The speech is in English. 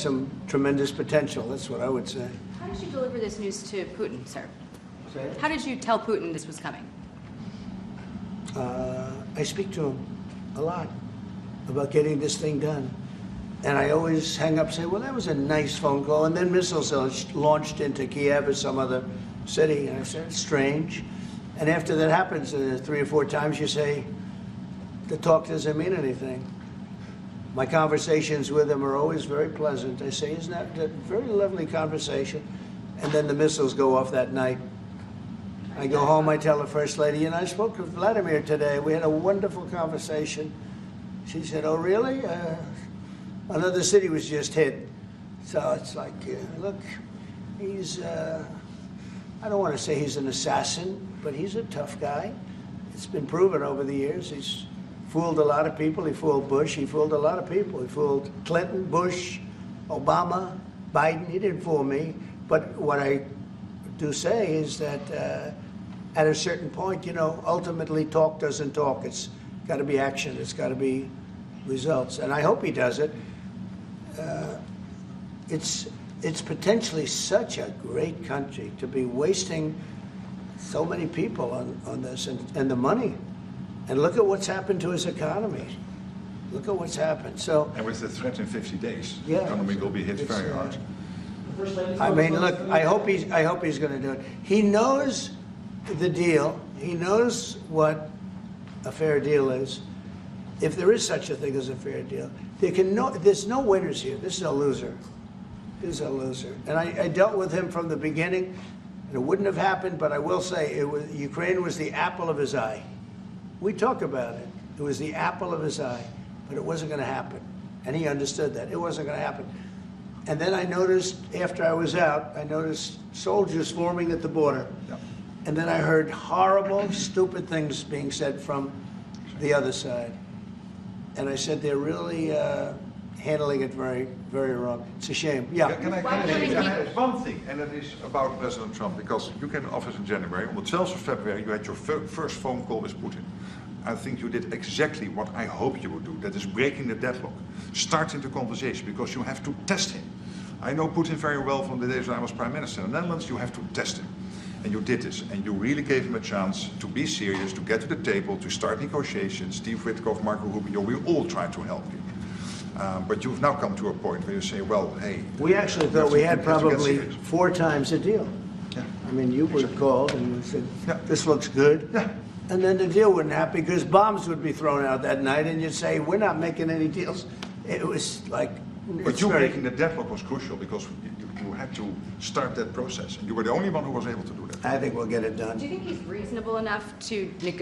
some tremendous potential. That's what I would say. How did you deliver this news to Putin, sir? Say it? How did you tell Putin this was coming? I speak to him a lot about getting this thing done. And I always hang up and say, well, that was a nice phone call. And then missiles are launched into Kiev or some other city. And I said, it's strange. And after that happens 3 or 4 times, you say, the talk doesn't mean anything. My conversations with him are always very pleasant. I say, isn't that a very lovely conversation? And then the missiles go off that night. I go home, I tell the First Lady, and I spoke to Vladimir today. We had a wonderful conversation. She said, oh, really? Another city was just hit. So it's like, look, he's, I don't want to say he's an assassin, but he's a tough guy. It's been proven over the years. He's fooled a lot of people. He fooled Bush. He fooled a lot of people. He fooled Clinton, Bush, Obama, Biden. He didn't fool me. But what I do say is that at a certain point, you know, ultimately talk doesn't talk. It's got to be action. It's got to be results. And I hope he does it. It's potentially such a great country to be wasting so many people on this and the money. And look at what's happened to his economy. Look at what's happened. So, and with the threat in 50 days, yeah, the economy will be hit very hard. I mean, look, I hope he's going to do it. He knows the deal. He knows what a fair deal is. If there is such a thing as a fair deal, there's no winners here. This is a loser. This is a loser. And I dealt with him from the beginning, and it wouldn't have happened. But I will say, Ukraine was the apple of his eye. We talk about it. It was the apple of his eye, but it wasn't going to happen. And he understood that. It wasn't going to happen. And then I noticed, after I was out, I noticed soldiers forming at the border. Yeah. And then I heard horrible, stupid things being said from the other side. And I said, they're really handling it very, very wrong. It's a shame. Yeah. Can I add one thing, and that is about President Trump, because you came to office in January. On the 12th of February, you had your first phone call with Putin. I think you did exactly what I hope you would do. That is breaking the deadlock, starting the conversation, because you have to test him. I know Putin very well from the days when I was Prime Minister in the Netherlands. You have to test him. And you did this, and you really gave him a chance to be serious, to get to the table, to start negotiations. Steve Witkoff, Marco Rubio, we all tried to help you. But you've now come to a point where you say, well, hey... We actually thought we had probably 4 times a deal. Yeah. I mean, you would call and you said, Yeah. this looks good. Yeah. And then the deal wouldn't happen because bombs would be thrown out that night, and you'd say, we're not making any deals. It was like... But you breaking the deadlock was crucial because you had to start that process. And you were the only one who was able to do that. I think we'll get it done. Do you think he's reasonable enough to negotiate